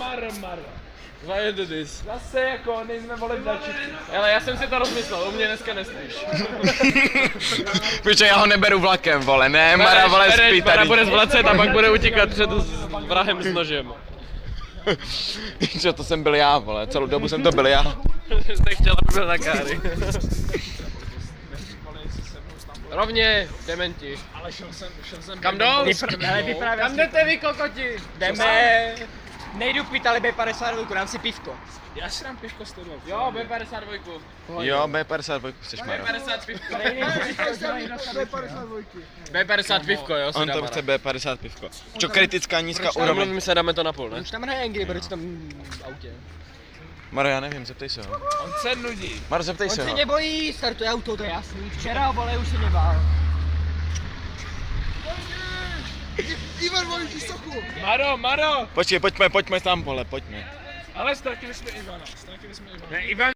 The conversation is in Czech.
Maro. Why do this? Zase jako nejsme volebdači. Ale já jsem si to rozmyslel, u mě dneska nesmíš. Protože já ho neberu vlakem, vole, ne, Mara, vole, spí Mara tady. bude zvlacet a pak bude utíkat před vrahem s nožem. Čo, to jsem byl já, vole, celou dobu jsem to byl já. Jste chtěl, aby byl na káry. Rovně, dementi. Ale šel jsem. Kam jdou? Kam jdete vy kokoti? Jdeme. Nejdu pít, ale B52, dám si pivko. Já si dám pivko s tebou. Jo, B52. Jo, B52 chceš, Maro. B50 pivko. B50 pivko, jo, si On dá to Mara. chce B50 pivko. Čo, kritická nízká úroveň. Domluvíme se, dáme to na půl, ne? Už tam hraje Angry Birds tam v autě. Maro, já nevím, zeptej se ho. On se nudí. Maro, zeptej On se se ho. nebojí, startuje auto, to je jasný. Včera, vole, už se nebál. Maro. Počkej, pojďme tam, vole, pojďme. Ale ztratili jsme Ivana. Ne, Ivan